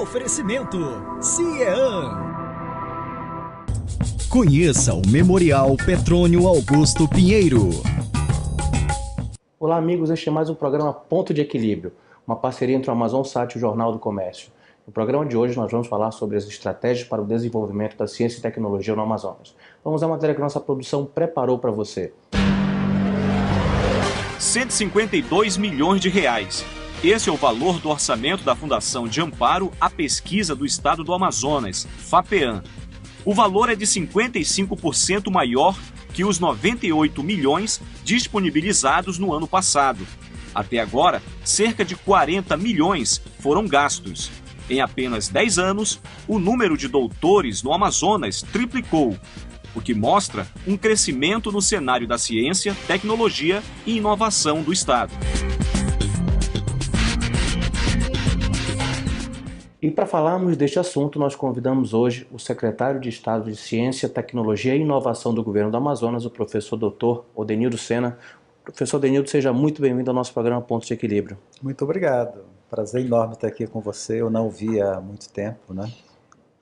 Oferecimento CIEAN. Conheça o Memorial Petrônio Augusto Pinheiro. Olá amigos, este é mais um programa Ponto de Equilíbrio, uma parceria entre o AmazonSat e o Jornal do Comércio. No programa de hoje nós vamos falar sobre as estratégias para o desenvolvimento da ciência e tecnologia no Amazonas. Vamos à matéria que a nossa produção preparou para você. 152 milhões de reais. Esse é o valor do orçamento da Fundação de Amparo à Pesquisa do Estado do Amazonas, FAPEAM. O valor é de 55% maior que os 98 milhões disponibilizados no ano passado. Até agora, cerca de 40 milhões foram gastos. Em apenas 10 anos, o número de doutores no Amazonas triplicou, o que mostra um crescimento no cenário da ciência, tecnologia e inovação do Estado. E para falarmos deste assunto, nós convidamos hoje o secretário de Estado de Ciência, Tecnologia e Inovação do Governo do Amazonas, o professor Dr. Odenildo Sena. Professor Odenildo, seja muito bem-vindo ao nosso programa Pontos de Equilíbrio. Muito obrigado. Prazer enorme estar aqui com você. Eu não o vi há muito tempo, né?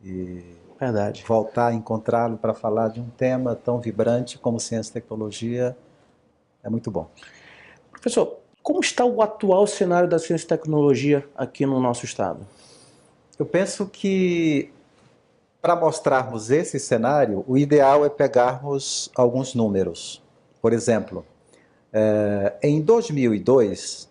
E Verdade. voltar a encontrá-lo para falar de um tema tão vibrante como ciência e tecnologia é muito bom. Professor, como está o atual cenário da ciência e tecnologia aqui no nosso estado? Eu penso que, para mostrarmos esse cenário, o ideal é pegarmos alguns números. Por exemplo, em 2002,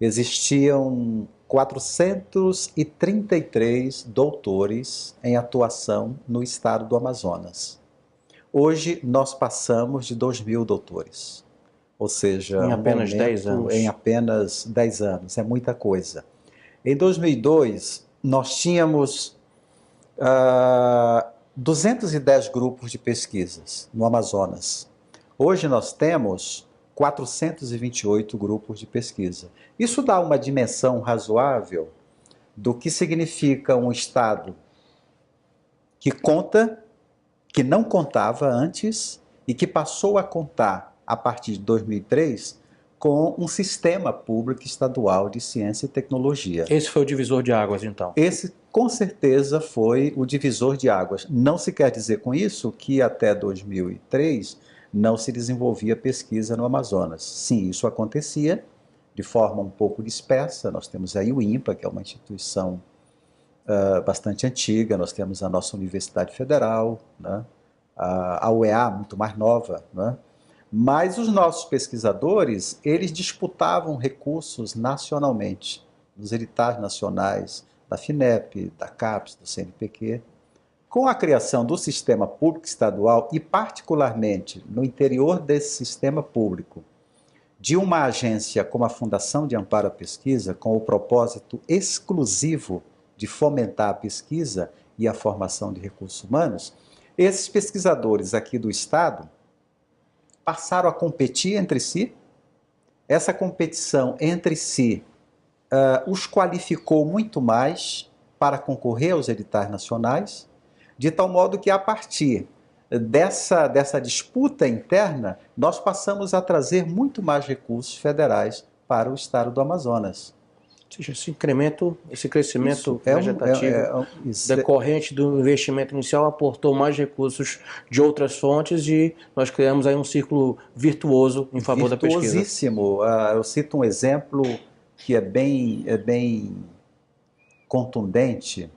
existiam 433 doutores em atuação no estado do Amazonas. Hoje, nós passamos de 2.000 doutores. Ou seja, em apenas 10 anos. Em apenas 10 anos, é muita coisa. Em 2002, nós tínhamos 210 grupos de pesquisas no Amazonas. Hoje nós temos 428 grupos de pesquisa. Isso dá uma dimensão razoável do que significa um estado que conta, que não contava antes e que passou a contar a partir de 2003 com um sistema público estadual de ciência e tecnologia. Esse foi o divisor de águas, então? Esse, com certeza, foi o divisor de águas. Não se quer dizer com isso que até 2003 não se desenvolvia pesquisa no Amazonas. Sim, isso acontecia de forma um pouco dispersa. Nós temos aí o INPA, que é uma instituição bastante antiga, nós temos a nossa Universidade Federal, né? A UEA, muito mais nova, né? Mas os nossos pesquisadores, eles disputavam recursos nacionalmente, nos editais nacionais da FINEP, da CAPES, do CNPq. Com a criação do sistema público estadual e particularmente no interior desse sistema público, de uma agência como a Fundação de Amparo à Pesquisa, com o propósito exclusivo de fomentar a pesquisa e a formação de recursos humanos, esses pesquisadores aqui do estado passaram a competir entre si. Essa competição entre si os qualificou muito mais para concorrer aos editais nacionais, de tal modo que, a partir dessa disputa interna, nós passamos a trazer muito mais recursos federais para o estado do Amazonas. Ou seja, esse crescimento vegetativo decorrente do investimento inicial aportou mais recursos de outras fontes e nós criamos aí um círculo virtuoso em favor da pesquisa. Virtuosíssimo. Eu cito um exemplo que é bem contundente.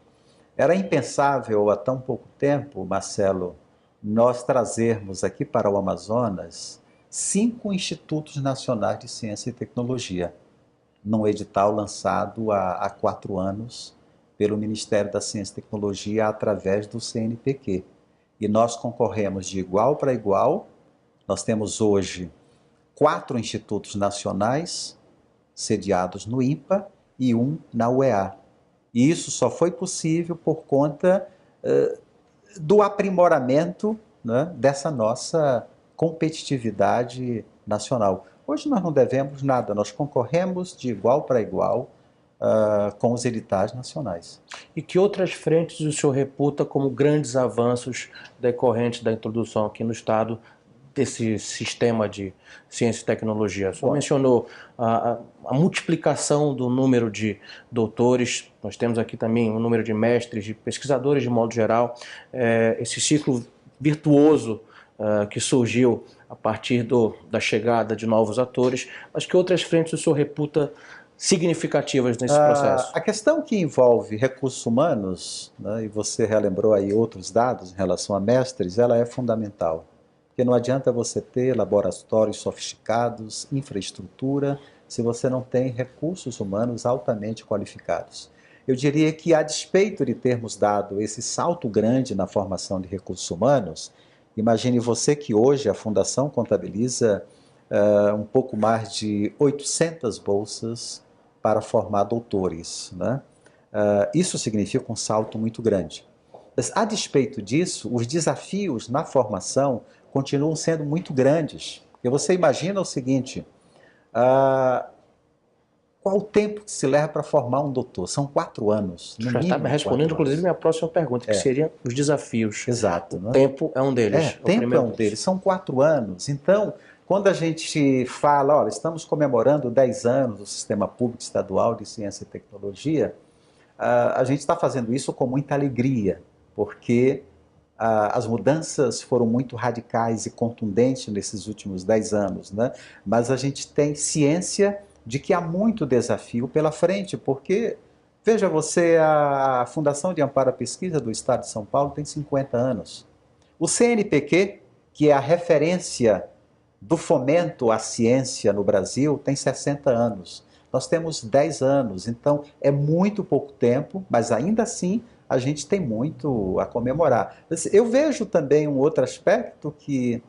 Era impensável há tão pouco tempo, Marcelo, nós trazermos aqui para o Amazonas 5 institutos nacionais de ciência e tecnologia, num edital lançado há 4 anos pelo Ministério da Ciência e Tecnologia através do CNPq. E nós concorremos de igual para igual. Nós temos hoje 4 institutos nacionais sediados no INPA e 1 na UEA. E isso só foi possível por conta do aprimoramento, né, dessa nossa competitividade nacional. Hoje nós não devemos nada, nós concorremos de igual para igual com os editais nacionais. E que outras frentes o senhor reputa como grandes avanços decorrentes da introdução aqui no estado desse sistema de ciência e tecnologia? O senhor mencionou a multiplicação do número de doutores, nós temos aqui também o número de mestres, de pesquisadores de modo geral, esse ciclo virtuoso que surgiu a partir da chegada de novos atores, mas que outras frentes o senhor reputa significativas nesse processo? A questão que envolve recursos humanos, né, e você relembrou aí outros dados em relação a mestres, ela é fundamental. Porque não adianta você ter laboratórios sofisticados, infraestrutura, se você não tem recursos humanos altamente qualificados. Eu diria que, a despeito de termos dado esse salto grande na formação de recursos humanos, imagine você que hoje a Fundação contabiliza um pouco mais de 800 bolsas para formar doutores, né? Isso significa um salto muito grande. Mas, a despeito disso, os desafios na formação continuam sendo muito grandes. E você imagina o seguinte, qual o tempo que se leva para formar um doutor? São 4 anos. Já está respondendo, inclusive, minha próxima pergunta, que seriam os desafios. Exato. O tempo é um deles. O tempo é um deles. São 4 anos. Então, quando a gente fala, olha, estamos comemorando 10 anos do Sistema Público Estadual de Ciência e Tecnologia, a gente está fazendo isso com muita alegria, porque as mudanças foram muito radicais e contundentes nesses últimos 10 anos, né? Mas a gente tem ciência de que há muito desafio pela frente, porque, veja você, a Fundação de Amparo à Pesquisa do Estado de São Paulo tem 50 anos. O CNPq, que é a referência do fomento à ciência no Brasil, tem 60 anos. Nós temos 10 anos, então é muito pouco tempo, mas ainda assim a gente tem muito a comemorar. Eu vejo também um outro aspecto que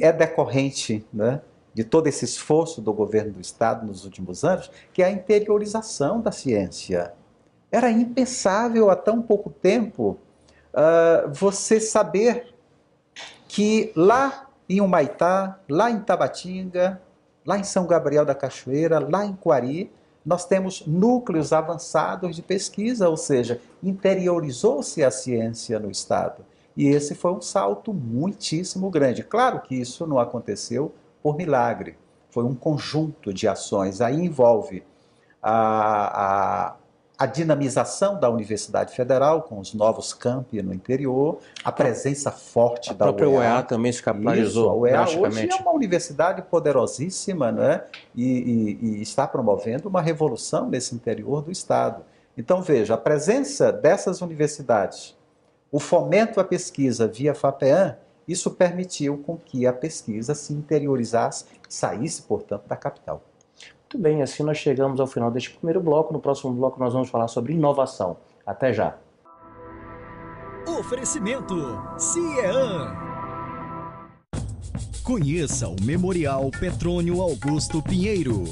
é decorrente, né, de todo esse esforço do governo do Estado nos últimos anos, que é a interiorização da ciência. Era impensável há tão pouco tempo você saber que lá em Humaitá, lá em Tabatinga, lá em São Gabriel da Cachoeira, lá em Quari, nós temos núcleos avançados de pesquisa, ou seja, interiorizou-se a ciência no Estado. E esse foi um salto muitíssimo grande. Claro que isso não aconteceu por milagre, foi um conjunto de ações. Aí envolve a dinamização da Universidade Federal, com os novos campi no interior, a presença forte da própria UEA também se capitalizou. A UEA drasticamente. hoje é uma universidade poderosíssima, né? E está promovendo uma revolução nesse interior do Estado. Então, veja, a presença dessas universidades, o fomento à pesquisa via FAPEAM, isso permitiu com que a pesquisa se interiorizasse, saísse, portanto, da capital. Muito bem, assim nós chegamos ao final deste primeiro bloco. No próximo bloco nós vamos falar sobre inovação. Até já. Oferecimento CIEAM. Conheça o Memorial Petrônio Augusto Pinheiro.